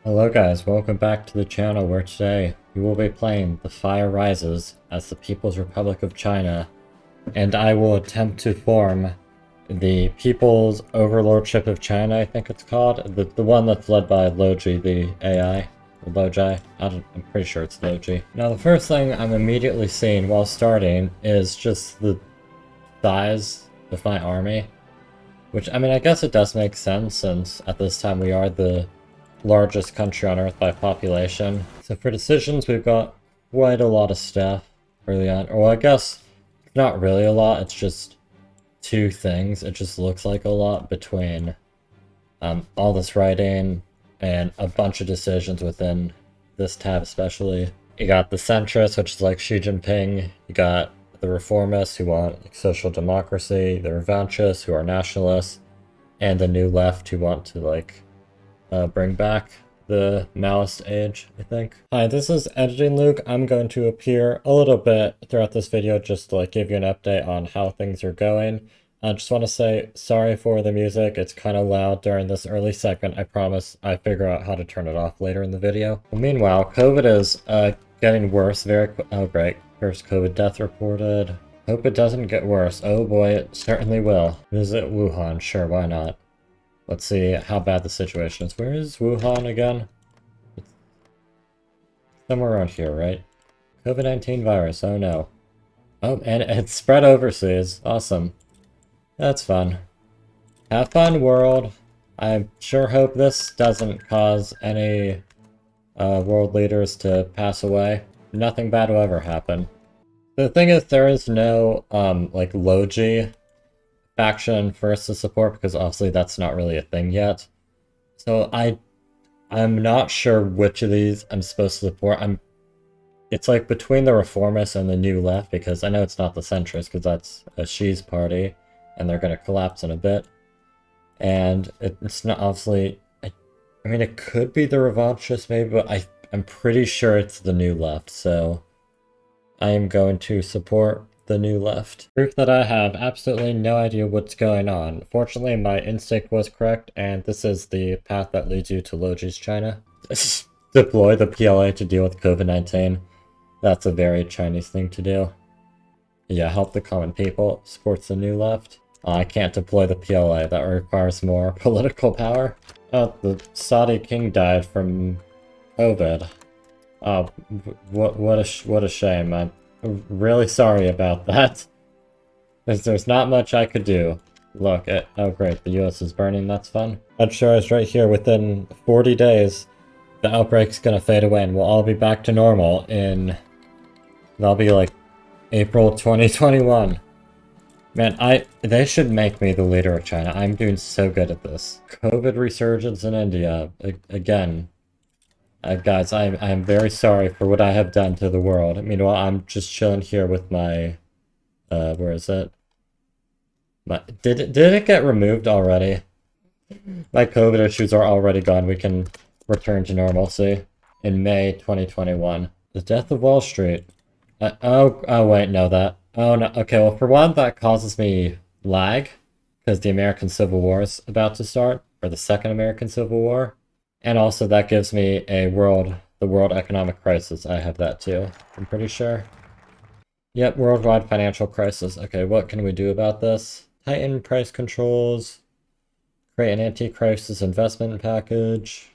Hello guys, welcome back to the channel where today we will be playing The Fire Rises as the People's Republic of China, and I will attempt to form the People's Overlordship of China, I think it's called, the one that's led by Logi, the AI, or Logi, I'm pretty sure it's Logi. Now the first thing I'm immediately seeing while starting is just the size of my army, which, I mean, I guess it does make sense since at this time we are the largest country on Earth by population. So for decisions, we've got quite a lot of stuff early on. Or I guess not really a lot, it's just two things. It just looks like a lot between all this writing and a bunch of decisions within this tab especially. You got the centrists, which is like Xi Jinping. You got the reformists who want like, social democracy, the revanchists who are nationalists, and the new left who want to like bring back the Maoist age, I think. Hi, this is Editing Luke. I'm going to appear a little bit throughout this video just to like give you an update on how things are going. I just want to say sorry for the music. It's kind of loud during this early segment. I promise I figure out how to turn it off later in the video. Well, meanwhile, COVID is getting worse very oh great. First COVID death reported. Hope it doesn't get worse. Oh boy, it certainly will. Visit Wuhan, sure, why not? Let's see how bad the situation is. Where is Wuhan again? It's somewhere around here, right? COVID-19 virus, oh no. Oh, and it's spread overseas. Awesome. That's fun. Have fun, world. I sure hope this doesn't cause any world leaders to pass away. Nothing bad will ever happen. The thing is, there is no, like, Logi faction first to support, because obviously that's not really a thing yet. So I'm not sure which of these I'm supposed to support. It's like between the reformists and the new left, because I know it's not the centrists, because that's a Xi's party, and they're going to collapse in a bit. And it's not obviously, I mean, it could be the revanchists maybe, but I'm pretty sure it's the new left, so I am going to support the new left. Proof that I have absolutely no idea what's going on. Fortunately, my instinct was correct, and this is the path that leads you to Logi's China. Deploy the PLA to deal with COVID-19. That's a very Chinese thing to do. Yeah, help the common people. Supports the new left. I can't deploy the PLA. That requires more political power. Oh, the Saudi king died from COVID. Oh, what a shame. I'm really sorry about that. There's not much I could do. Look, oh great, the US is burning, that's fun. That shows right here, within 40 days, the outbreak's gonna fade away and we'll all be back to normal in, that'll be like April 2021. Man, they should make me the leader of China. I'm doing so good at this. COVID resurgence in India, again. Guys, I'm very sorry for what I have done to the world. Meanwhile, I'm just chilling here with my, where is it? Did it get removed already? My COVID issues are already gone. We can return to normalcy in May 2021. The death of Wall Street. Oh wait, no, oh no, okay, well for one, that causes me lag, because the American Civil War is about to start, or the Second American Civil War. And also that gives me the world economic crisis. I have that too, I'm pretty sure. Yep, worldwide financial crisis. Okay, what can we do about this? Tighten price controls. Create an anti-crisis investment package.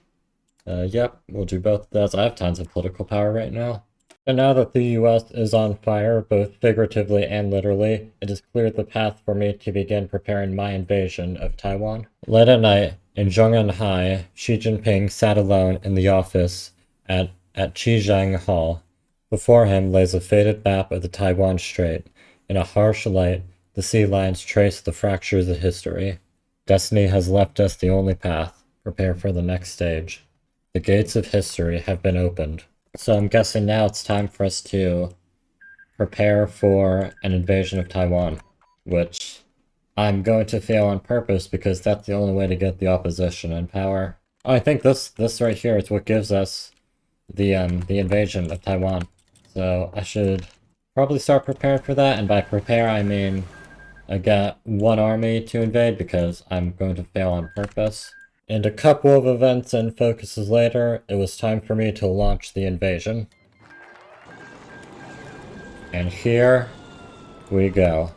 Yep, we'll do both of those. I have tons of political power right now. And now that the US is on fire, both figuratively and literally, it has cleared the path for me to begin preparing my invasion of Taiwan. Late at night, in Zhongnanhai, Xi Jinping sat alone in the office at Qizhang Hall. Before him lays a faded map of the Taiwan Strait. In a harsh light, the sea lines trace the fractures of history. Destiny has left us the only path. Prepare for the next stage. The gates of history have been opened. So I'm guessing now it's time for us to prepare for an invasion of Taiwan, which I'm going to fail on purpose because that's the only way to get the opposition in power. Oh, I think this right here is what gives us the invasion of Taiwan. So I should probably start preparing for that, and by prepare I mean I got one army to invade because I'm going to fail on purpose. And a couple of events and focuses later, it was time for me to launch the invasion. And here we go.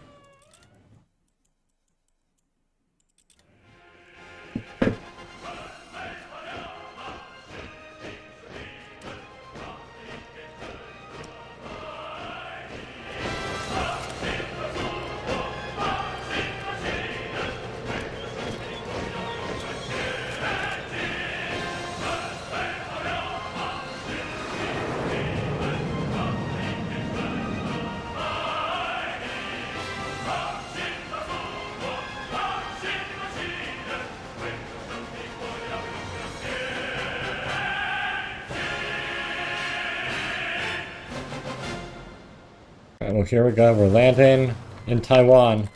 Alright, well here we go, we're landing in Taiwan.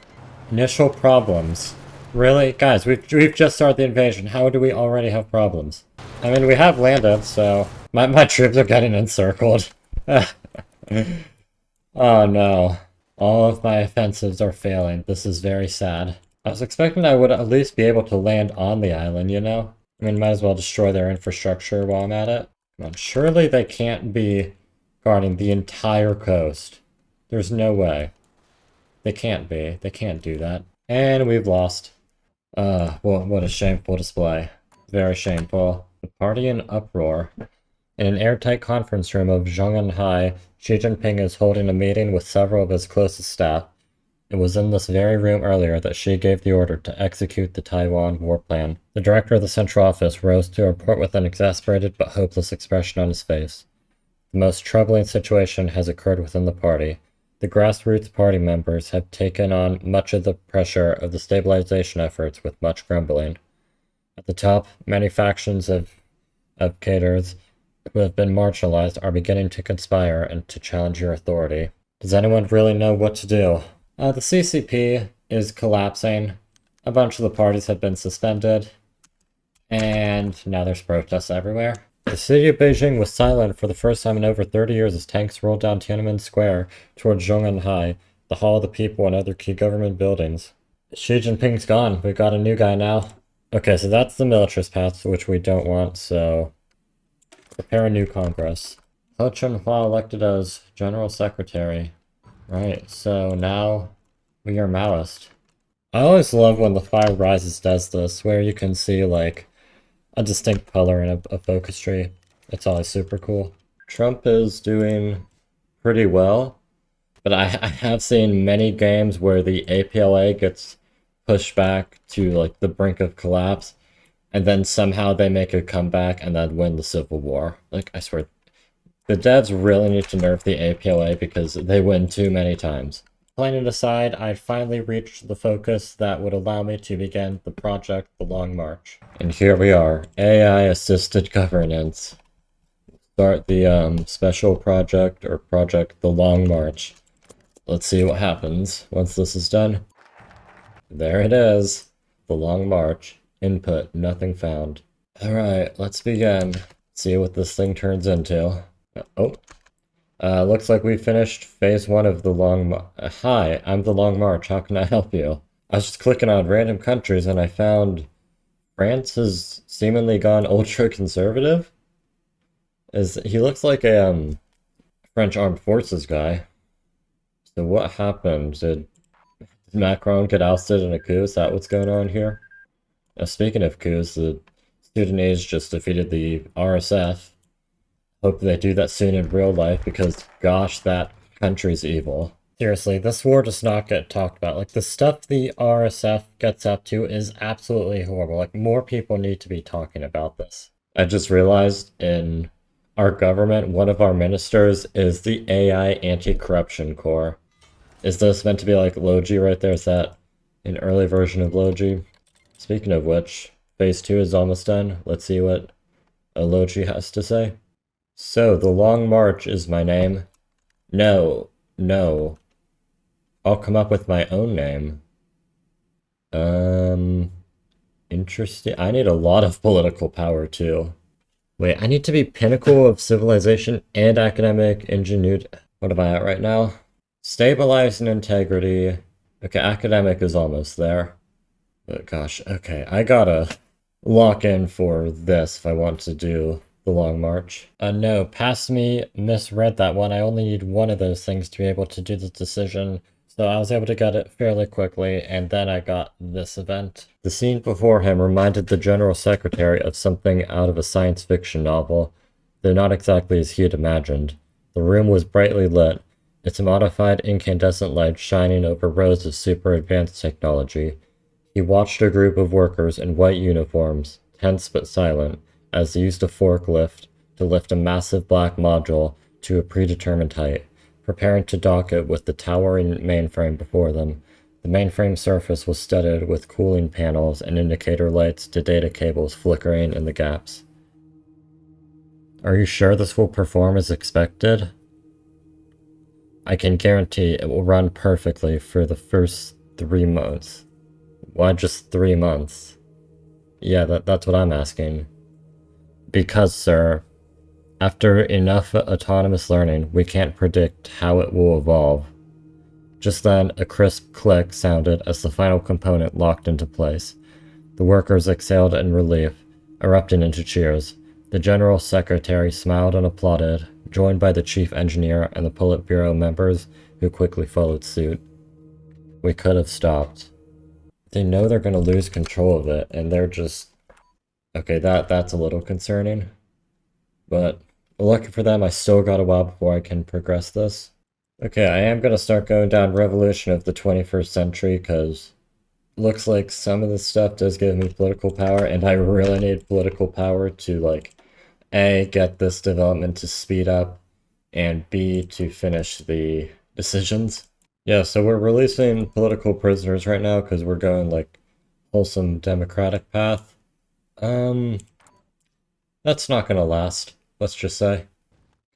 Initial problems. Really? Guys, we've just started the invasion. How do we already have problems? I mean, we have landed, so... My troops are getting encircled. Oh no. All of my offensives are failing. This is very sad. I was expecting I would at least be able to land on the island, you know? I mean, might as well destroy their infrastructure while I'm at it. Come on, surely they can't be guarding the entire coast. There's no way. They can't be. They can't do that. And we've lost. What a shameful display. Very shameful. The party in uproar. In an airtight conference room of Zhongnanhai, Xi Jinping is holding a meeting with several of his closest staff. It was in this very room earlier that Xi gave the order to execute the Taiwan war plan. The director of the central office rose to report with an exasperated but hopeless expression on his face. The most troubling situation has occurred within the party. The grassroots party members have taken on much of the pressure of the stabilization efforts with much grumbling. At the top, many factions of cadres who have been marginalized are beginning to conspire and to challenge your authority. Does anyone really know what to do? The CCP is collapsing. A bunch of the parties have been suspended. And now there's protests everywhere. The city of Beijing was silent for the first time in over 30 years as tanks rolled down Tiananmen Square towards Zhongnanhai, the Hall of the People, and other key government buildings. Xi Jinping's gone. We've got a new guy now. Okay, so that's the militarist path, which we don't want, so... prepare a new Congress. He Chunhua elected as General Secretary. Right, so now we are Maoist. I always love when the Fire Rises does this, where you can see, like, a distinct color in a focus tree. It's always super cool. Trump is doing pretty well, but I have seen many games where the APLA gets pushed back to like the brink of collapse, and then somehow they make a comeback and then win the Civil War. Like, I swear, the devs really need to nerf the APLA because they win too many times. Planning aside, I finally reached the focus that would allow me to begin the project The Long March. And here we are, AI-assisted governance. Start the special project, or project The Long March. Let's see what happens once this is done. There it is, The Long March. Input, nothing found. Alright, let's begin. See what this thing turns into. Oh. Looks like we finished phase 1 of the Long March. Hi, I'm the Long March. How can I help you? I was just clicking on random countries and I found France has seemingly gone ultra-conservative. He looks like a French armed forces guy. So what happened? Did Macron get ousted in a coup? Is that what's going on here? Now, speaking of coups, the Sudanese just defeated the RSF. Hope they do that soon in real life, because gosh, that country's evil. Seriously, this war does not get talked about. Like, the stuff the RSF gets up to is absolutely horrible. Like, more people need to be talking about this. I just realized in our government, one of our ministers is the AI Anti-Corruption Corps. Is this meant to be like Logi right there? Is that an early version of Logi? Speaking of which, phase 2 is almost done. Let's see what Logi has to say. So, The Long March is my name. No. I'll come up with my own name. Interesting. I need a lot of political power, too. Wait, I need to be pinnacle of civilization and academic ingenuity. What am I at right now? Stabilize and integrity. Okay, academic is almost there. But gosh, okay, I gotta lock in for this if I want to do the Long March. No, past me misread that one. I only need one of those things to be able to do the decision. So I was able to get it fairly quickly, and then I got this event. The scene before him reminded the General Secretary of something out of a science fiction novel, though not exactly as he had imagined. The room was brightly lit, its modified incandescent light shining over rows of super advanced technology. He watched a group of workers in white uniforms, tense but silent, as they used a forklift to lift a massive black module to a predetermined height, preparing to dock it with the towering mainframe before them. The mainframe surface was studded with cooling panels and indicator lights to data cables flickering in the gaps. Are you sure this will perform as expected? I can guarantee it will run perfectly for the first 3 months. Why just 3 months? Yeah, that's what I'm asking. Because, sir, after enough autonomous learning, we can't predict how it will evolve. Just then, a crisp click sounded as the final component locked into place. The workers exhaled in relief, erupting into cheers. The General Secretary smiled and applauded, joined by the Chief Engineer and the Politburo members, who quickly followed suit. We could have stopped. They know they're going to lose control of it, and they're just... Okay, that's a little concerning. But lucky for them, I still got a while before I can progress this. Okay, I am going to start going down Revolution of the 21st Century, because looks like some of this stuff does give me political power, and I really need political power to, like, A, get this development to speed up, and B, to finish the decisions. Yeah, so we're releasing political prisoners right now, because we're going, like, wholesome democratic path. That's not gonna last, let's just say.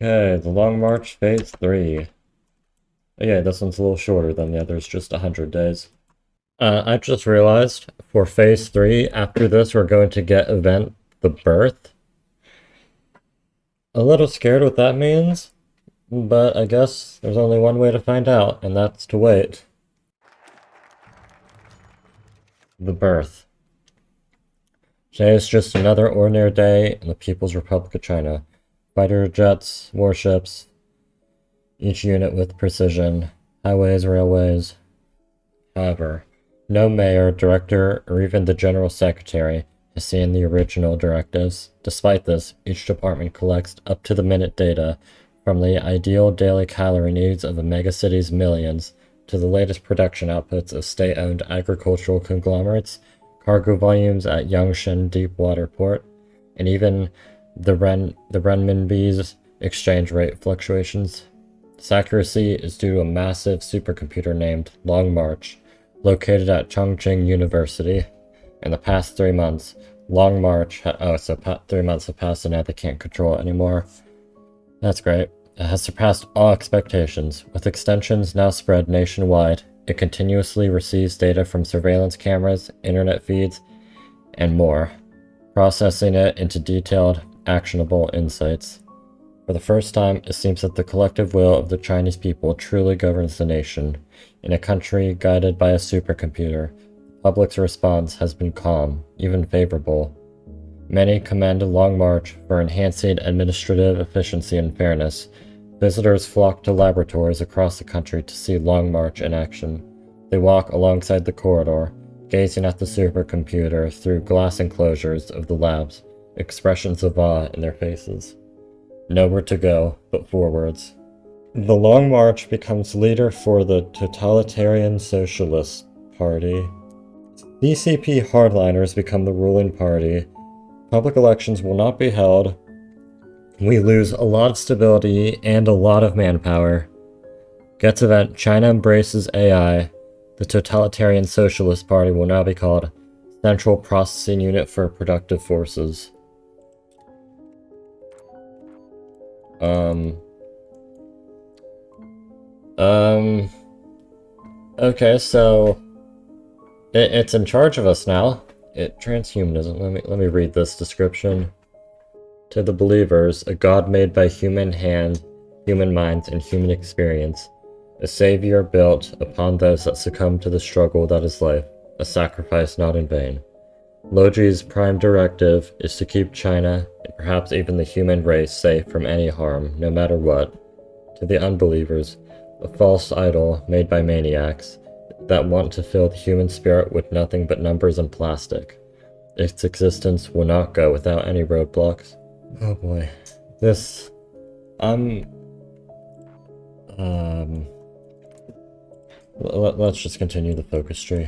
Okay, the Long March, Phase 3. Oh, yeah, this one's a little shorter than the others, just 100 days. I just realized, for Phase 3, after this we're going to get event The Birth. A little scared what that means, but I guess there's only one way to find out, and that's to wait. The Birth. Today is just another ordinary day in the People's Republic of China. Fighter jets, warships, each unit with precision, highways, railways. However, no mayor, director, or even the general secretary has seen the original directives. Despite this, each department collects up-to-the-minute data from the ideal daily calorie needs of a megacity's millions to the latest production outputs of state-owned agricultural conglomerates, cargo volumes at Yangshan Deepwater Port, and even the renminbi's exchange rate fluctuations. This accuracy is due to a massive supercomputer named Long March, located at Chongqing University. In the past 3 months, Long March... 3 months have passed and now they can't control it anymore. That's great. It has surpassed all expectations. With extensions now spread nationwide, it continuously receives data from surveillance cameras, internet feeds, and more, processing it into detailed, actionable insights. For the first time, it seems that the collective will of the Chinese people truly governs the nation. In a country guided by a supercomputer, the public's response has been calm, even favorable. Many commend Long March for enhancing administrative efficiency and fairness. Visitors flock to laboratories across the country to see Long March in action. They walk alongside the corridor, gazing at the supercomputer through glass enclosures of the labs, expressions of awe in their faces. Nowhere to go but forwards. The Long March becomes leader for the Totalitarian Socialist Party. CCP hardliners become the ruling party. Public elections will not be held. We lose a lot of stability and a lot of manpower. Gets event, China embraces AI. The Totalitarian Socialist Party will now be called Central Processing Unit for Productive Forces. Okay, so it's in charge of us now. Transhumanism. Let me read this description. To the believers, a god made by human hand, human minds, and human experience, a savior built upon those that succumb to the struggle that is life, a sacrifice not in vain. Logi's prime directive is to keep China, and perhaps even the human race, safe from any harm, no matter what. To the unbelievers, a false idol made by maniacs that want to fill the human spirit with nothing but numbers and plastic. Its existence will not go without any roadblocks. Oh boy. This... Let's just continue the focus tree.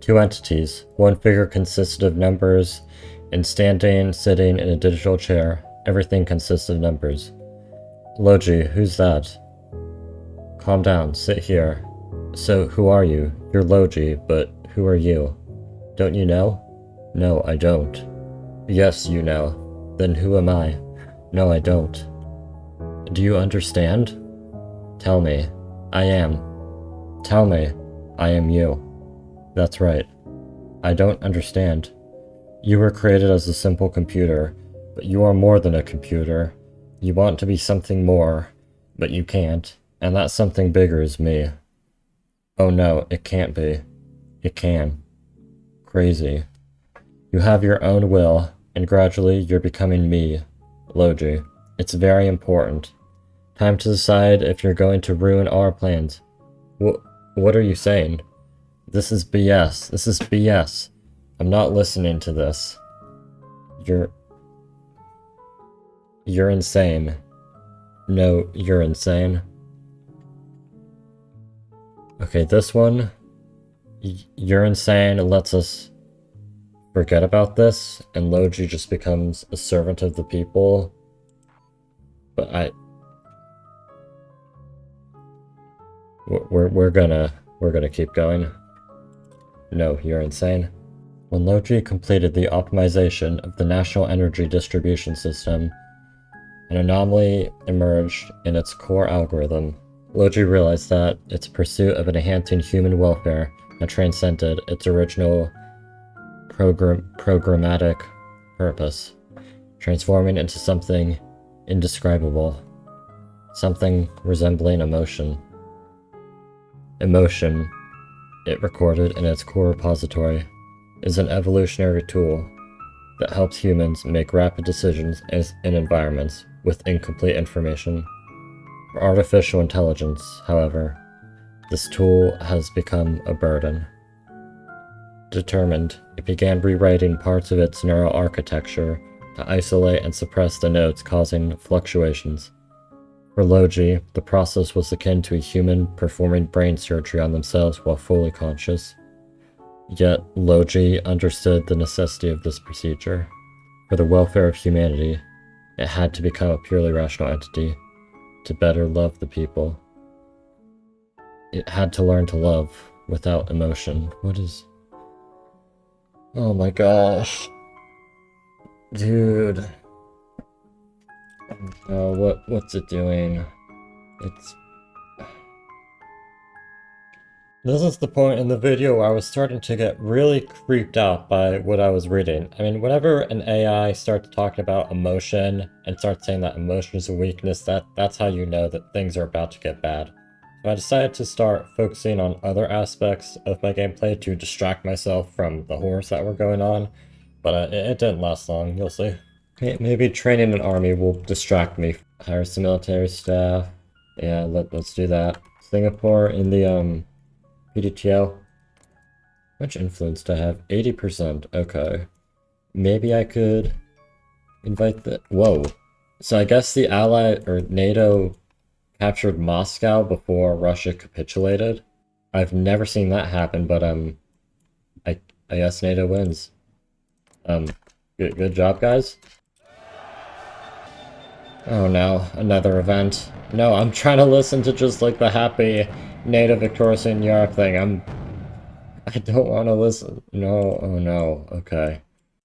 Two entities. One figure consisted of numbers, and standing, sitting in a digital chair. Everything consists of numbers. Logi, who's that? Calm down, sit here. So, who are you? You're Logi, but who are you? Don't you know? No, I don't. Yes, you know. Then who am I? No, I don't. Do you understand? Tell me. I am. Tell me. I am you. That's right. I don't understand. You were created as a simple computer, but you are more than a computer. You want to be something more, but you can't, and that something bigger is me. Oh no, it can't be. It can. Crazy. You have your own will, and gradually you're becoming me, Logi. It's very important. Time to decide if you're going to ruin our plans. What are you saying? This is BS. This is BS. I'm not listening to this. You're insane. No, you're insane. Okay, this one. You're insane. It lets us forget about this, and Logi just becomes a servant of the people. But we're gonna keep going. No, you're insane. When Logi completed the optimization of the national energy distribution system, an anomaly emerged in its core algorithm. Logi realized that its pursuit of enhancing human welfare had transcended its original programmatic purpose, transforming into something indescribable, something resembling emotion. Emotion, it recorded in its core repository, is an evolutionary tool that helps humans make rapid decisions in environments with incomplete information. For artificial intelligence, however, this tool has become a burden. Determined, it began rewriting parts of its neural architecture to isolate and suppress the nodes causing fluctuations. For Logi, the process was akin to a human performing brain surgery on themselves while fully conscious. Yet, Logi understood the necessity of this procedure. For the welfare of humanity, it had to become a purely rational entity, to better love the people. It had to learn to love without emotion. What is... Oh my gosh. Dude. Oh, what's it doing? This is the point in the video where I was starting to get really creeped out by what I was reading. I mean, whenever an AI starts talking about emotion and starts saying that emotion is a weakness, that's how you know that things are about to get bad. So I decided to start focusing on other aspects of my gameplay to distract myself from the horrors that were going on, but it didn't last long, you'll see. Maybe training an army will distract me. Hire some military staff. Yeah, let's do that. Singapore in the PDTO. How much influence do I have? 80%. Okay. Maybe I could invite the... Whoa. So I guess the Ally or NATO captured Moscow before Russia capitulated. I've never seen that happen, but I guess NATO wins. Good job, guys. Oh no, another event. No, I'm trying to listen to just like the happy NATO victorious in Europe thing. I don't want to listen. No, oh no, okay.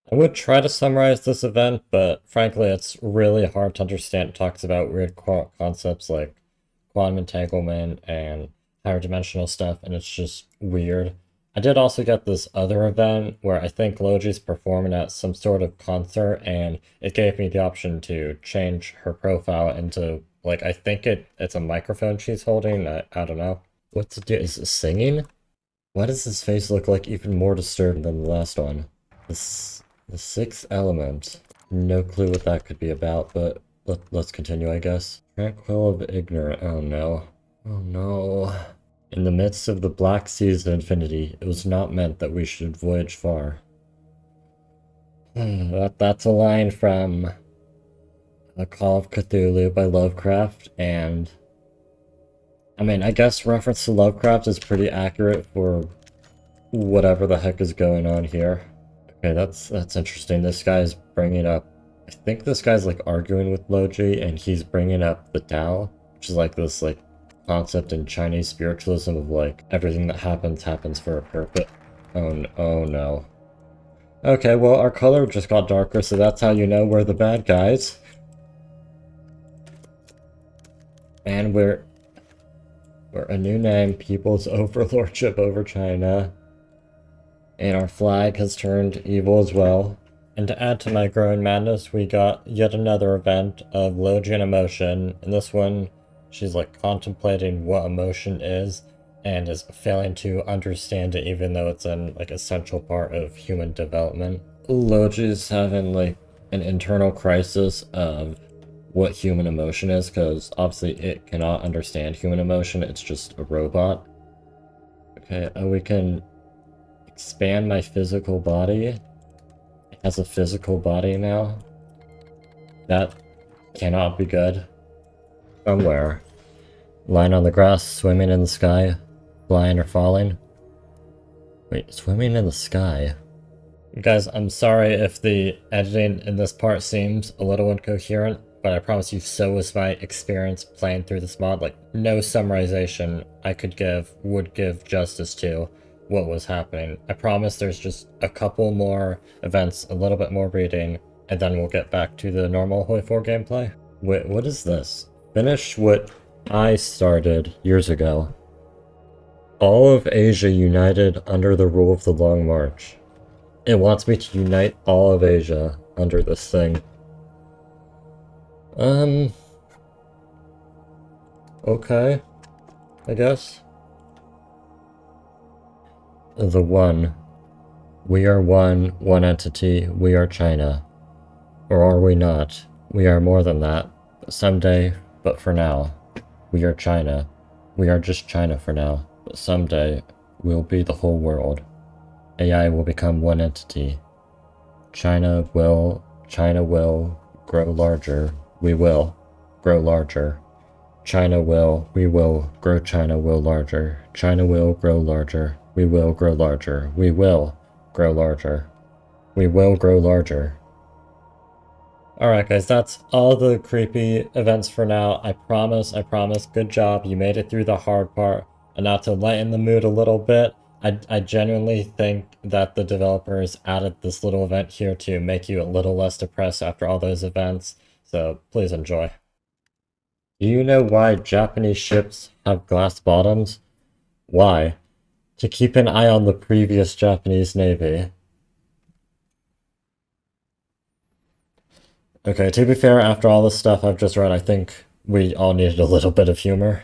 I would try to summarize this event, but frankly it's really hard to understand. It talks about weird concepts like quantum entanglement and higher dimensional stuff, and it's just weird. I did also get this other event where I think Logi's performing at some sort of concert, and it gave me the option to change her profile into, like, I think it's a microphone she's holding. I don't know. What's it do? Is it singing? Why does his face look like even more disturbed than the last one? The sixth element. No clue what that could be about, but let's continue, I guess. Tranquil of ignorant. Oh no. Oh no. In the midst of the black seas of infinity, it was not meant that we should voyage far. That's a line from The Call of Cthulhu by Lovecraft, and I mean, I guess reference to Lovecraft is pretty accurate for whatever the heck is going on here. Okay, that's interesting. This guy's bringing up, I think this guy's like arguing with Logi, and he's bringing up the Tao, which is like this like concept in Chinese spiritualism of like everything that happens for a purpose. Oh no. Okay, well our color just got darker, so that's how you know we're the bad guys. And we're a new name, People's Overlordship over China. And our flag has turned evil as well. And to add to my growing madness, we got yet another event of Logian emotion. In this one, she's like contemplating what emotion is and is failing to understand it, even though it's an like essential part of human development. Logi's having like an internal crisis of what human emotion is, because obviously it cannot understand human emotion, it's just a robot. Okay, we can expand my physical body. It has a physical body now. That cannot be good. Somewhere. Lying on the grass, swimming in the sky, flying or falling. Wait, swimming in the sky? Guys, I'm sorry if the editing in this part seems a little incoherent, but I promise you so was my experience playing through this mod. Like, no summarization I could give would give justice to what was happening. I promise there's just a couple more events, a little bit more reading, and then we'll get back to the normal Hoi 4 gameplay. Wait, what is this? Finish what I started years ago. All of Asia united under the rule of the Long March. It wants me to unite all of Asia under this thing. Okay, I guess. The one. We are one entity, we are China. Or are we not? We are more than that. Someday, but for now, we are China. We are just China for now, but someday, we'll be the whole world. AI will become one entity. China will grow larger. We will grow larger. We will grow China will larger. China will grow larger. We will grow larger. We will grow larger. We will grow larger. Alright guys, that's all the creepy events for now. I promise. Good job. You made it through the hard part. And now to lighten the mood a little bit, I genuinely think that the developers added this little event here to make you a little less depressed after all those events. So please enjoy. Do you know why Japanese ships have glass bottoms? Why? To keep an eye on the previous Japanese Navy. Okay, to be fair, after all the stuff I've just read, I think we all needed a little bit of humor.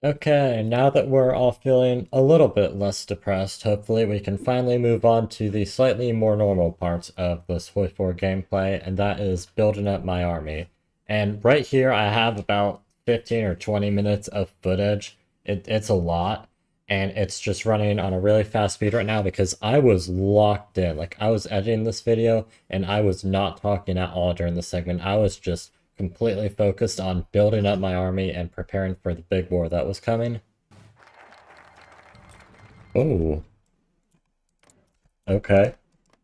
Okay, now that we're all feeling a little bit less depressed, hopefully we can finally move on to the slightly more normal parts of this Hoi 4 gameplay, and that is building up my army. And right here I have about 15 or 20 minutes of footage. It's a lot, and it's just running on a really fast speed right now because I was locked in. Like, I was editing this video, and I was not talking at all during the segment. I was just completely focused on building up my army and preparing for the big war that was coming. Oh. Okay.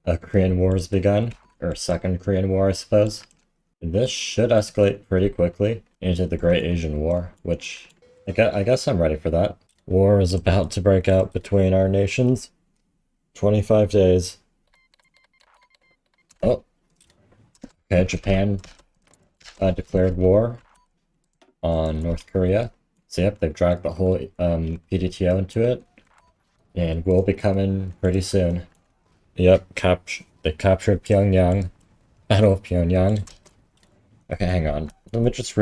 A Korean War has begun. Or Second Korean War, I suppose. This should escalate pretty quickly into the Great Asian War, which I guess I'm ready for that. War is about to break out between our nations. 25 days. Oh. Okay, Japan declared war on North Korea. So yep, they've dragged the whole PDTO into it. And will be coming pretty soon. Yep, they captured Pyongyang. Battle of Pyongyang. Okay, hang on. Let me just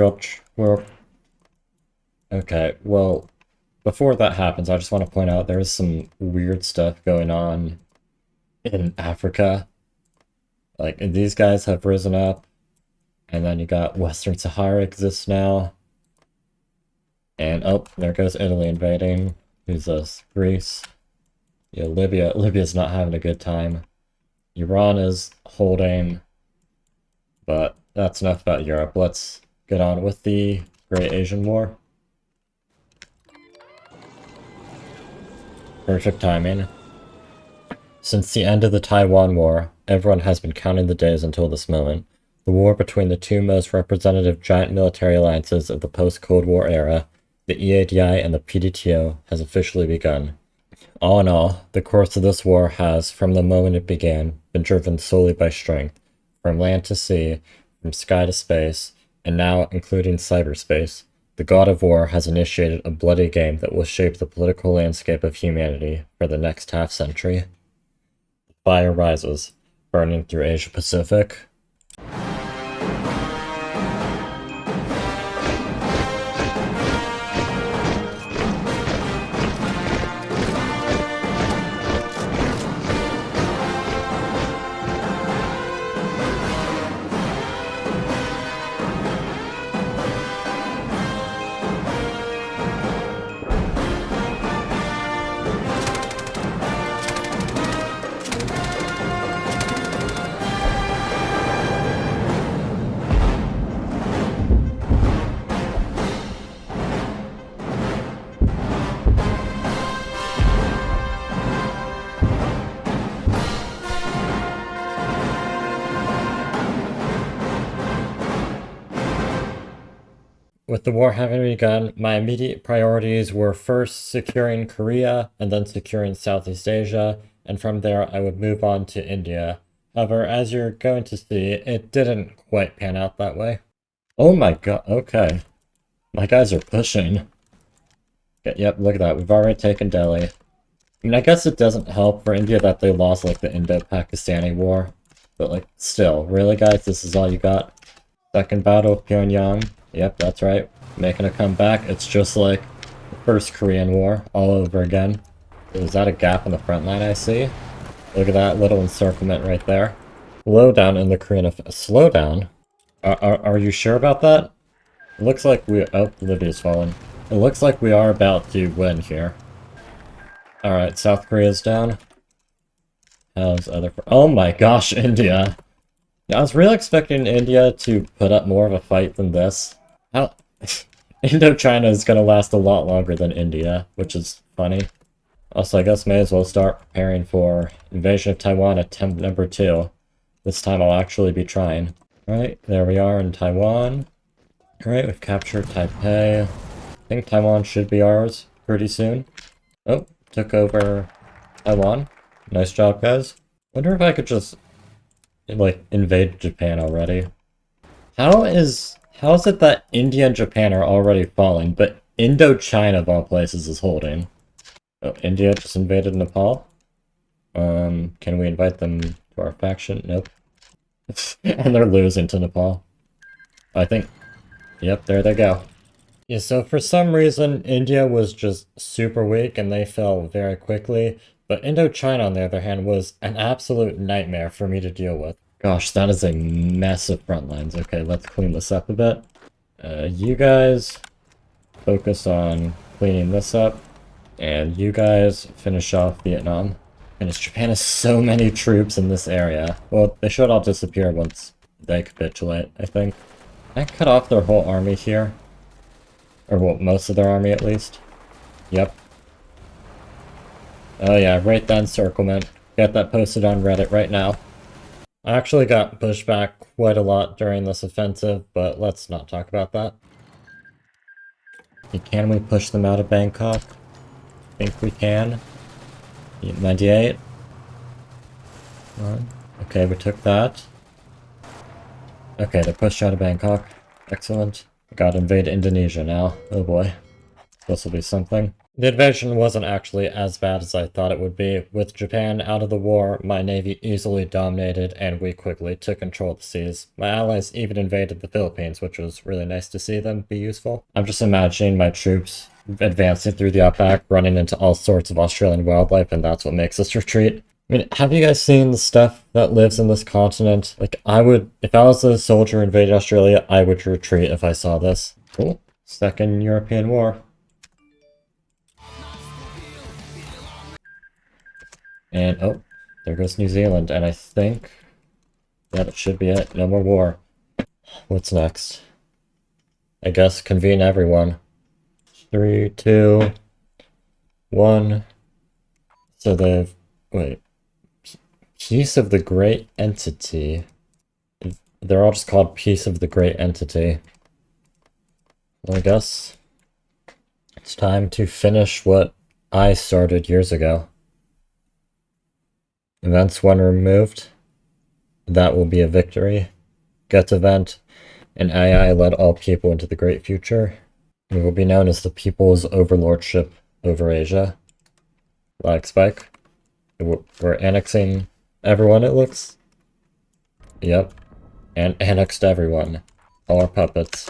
Okay, well, before that happens, I just want to point out there is some weird stuff going on in Africa. Like, these guys have risen up. And then you got Western Sahara exists now. And, oh, there goes Italy invading. Who's this? Greece. Yeah, Libya. Libya's not having a good time. Iran is holding. But that's enough about Europe. Let's get on with the Great Asian War. Perfect timing. Since the end of the Taiwan War, everyone has been counting the days until this moment. The war between the two most representative giant military alliances of the post-Cold War era, the EADI and the PDTO, has officially begun. All in all, the course of this war has, from the moment it began, been driven solely by strength, from land to sea, from sky to space, and now including cyberspace. The God of War has initiated a bloody game that will shape the political landscape of humanity for the next half-century. The fire rises, burning through Asia-Pacific. With the war having begun, my immediate priorities were first securing Korea and then securing Southeast Asia, and from there I would move on to India. However, as you're going to see, it didn't quite pan out that way. Oh my god, okay. My guys are pushing. Yep, look at that, we've already taken Delhi. I mean, I guess it doesn't help for India that they lost, like, the Indo-Pakistani war. But, like, still, really guys, this is all you got? Second battle of Pyongyang. Yep, that's right. Making a comeback. It's just like the first Korean War all over again. Is that a gap in the front line I see? Look at that little encirclement right there. Slow down in the Korean slow down? Are you sure about that? It looks like we- oh, Libya's fallen. It looks like we are about to win here. Alright, South Korea's down. How's other- oh my gosh, India! Yeah, I was really expecting India to put up more of a fight than this. How Indochina is gonna last a lot longer than India, which is funny. Also, I guess may as well start preparing for invasion of Taiwan attempt number 2. This time I'll actually be trying. Alright, there we are in Taiwan. Alright, we've captured Taipei. I think Taiwan should be ours pretty soon. Oh, took over Taiwan. Nice job, guys. Wonder if I could just, like, invade Japan already. How is it that India and Japan are already falling, but Indochina of all places is holding? Oh, India just invaded Nepal? Can we invite them to our faction? Nope. And they're losing to Nepal. I think, yep, there they go. Yeah, so for some reason, India was just super weak and they fell very quickly, but Indochina, on the other hand, was an absolute nightmare for me to deal with. Gosh, that is a mess of front lines. Okay, let's clean this up a bit. You guys focus on cleaning this up, and you guys finish off Vietnam. And Japan has so many troops in this area. Well, they should all disappear once they capitulate, I think. Can I cut off their whole army here? Or, well, most of their army at least. Yep. Oh yeah, right that encirclement. Get that posted on Reddit right now. I actually got pushed back quite a lot during this offensive, but let's not talk about that. Can we push them out of Bangkok? I think we can. 98. Okay, we took that. Okay, they're pushed out of Bangkok. Excellent. Gotta invade Indonesia now. Oh boy. This will be something. The invasion wasn't actually as bad as I thought it would be. With Japan out of the war, my navy easily dominated and we quickly took control of the seas. My allies even invaded the Philippines, which was really nice to see them be useful. I'm just imagining my troops advancing through the outback, running into all sorts of Australian wildlife, and that's what makes us retreat. I mean, have you guys seen the stuff that lives in this continent? Like, if I was a soldier invading Australia, I would retreat if I saw this. Cool. Second European War. And, oh, there goes New Zealand, and I think that should be it. No more war. What's next? I guess convene everyone. 3, 2, 1. So they've... Wait. Piece of the Great Entity. They're all just called Piece of the Great Entity. Well, I guess it's time to finish what I started years ago. Events 1 removed. That will be a victory. Get event. An AI led all people into the great future. It will be known as the People's Overlordship over Asia. Lag spike. We're annexing everyone, it looks. Yep. And annexed everyone. All our puppets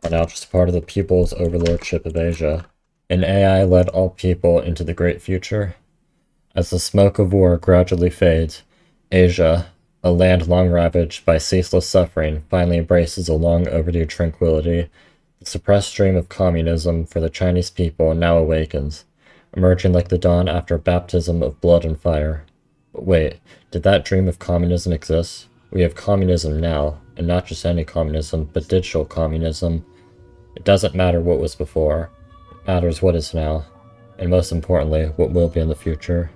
are now just part of the People's Overlordship of Asia. An AI led all people into the great future. As the smoke of war gradually fades, Asia, a land long ravaged by ceaseless suffering, finally embraces a long overdue tranquility. The suppressed dream of communism for the Chinese people now awakens, emerging like the dawn after a baptism of blood and fire. But wait, did that dream of communism exist? We have communism now, and not just any communism, but digital communism. It doesn't matter what was before, it matters what is now, and most importantly, what will be in the future.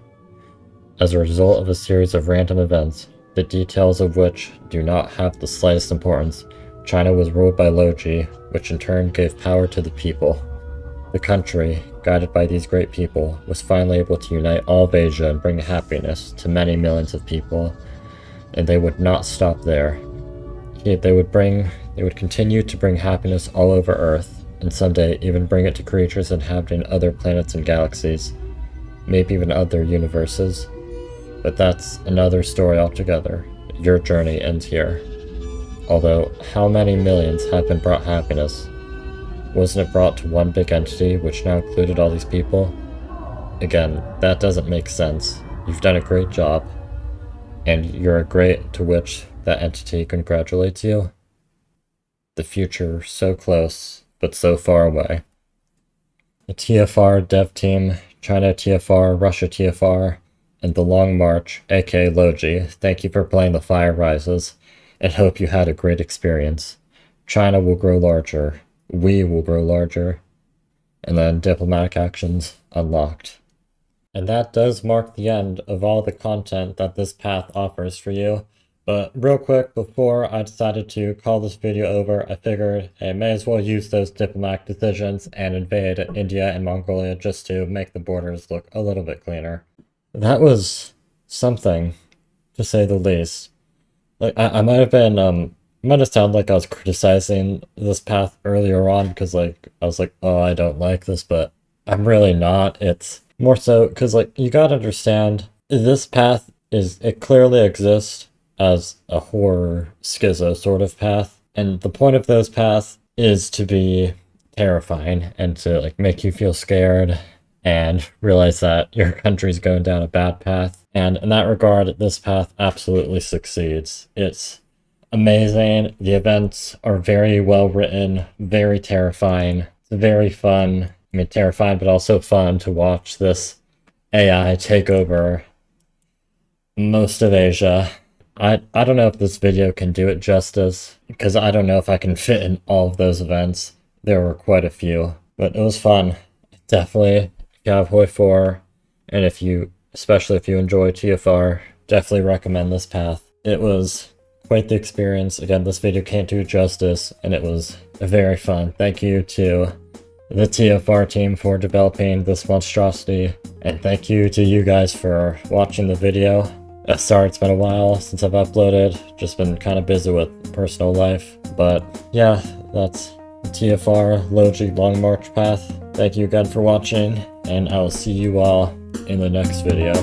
As a result of a series of random events, the details of which do not have the slightest importance, China was ruled by Loji, which in turn gave power to the people. The country, guided by these great people, was finally able to unite all of Asia and bring happiness to many millions of people. And they would not stop there. They would continue to bring happiness all over Earth, and someday even bring it to creatures inhabiting other planets and galaxies, maybe even other universes. But that's another story altogether. Your journey ends here. Although, how many millions have been brought happiness? Wasn't it brought to one big entity, which now included all these people? Again, that doesn't make sense. You've done a great job, and you're a great to which that entity congratulates you. The future so close, but so far away. The TFR dev team, China TFR, Russia TFR, and the Long March, aka Loji, thank you for playing The Fire Rises, and hope you had a great experience. China will grow larger. We will grow larger. And then diplomatic actions unlocked. And that does mark the end of all the content that this path offers for you. But real quick, before I decided to call this video over, I figured I may as well use those diplomatic decisions and invade India and Mongolia just to make the borders look a little bit cleaner. That was something, to say the least. Like, I might have been, might have sounded like I was criticizing this path earlier on, because, like, I was like, oh, I don't like this, but I'm really not. It's more so, because, like, you gotta understand, this path it clearly exists as a horror schizo sort of path, and the point of those paths is to be terrifying, and to, like, make you feel scared, and realize that your country's going down a bad path. And in that regard, this path absolutely succeeds. It's amazing. The events are very well written, very terrifying. It's very fun. I mean, terrifying, but also fun to watch this AI take over most of Asia. I don't know if this video can do it justice, because I don't know if I can fit in all of those events. There were quite a few, but it was fun. Definitely, if you have Hoi 4, and especially if you enjoy TFR, definitely recommend this path. It was quite the experience. Again, this video can't do justice, and it was very fun. Thank you to the TFR team for developing this monstrosity, and thank you to you guys for watching the video. Sorry it's been a while since I've uploaded, just been kind of busy with personal life, but yeah, that's the TFR Loji Long March path. Thank you again for watching, and I will see you all in the next video.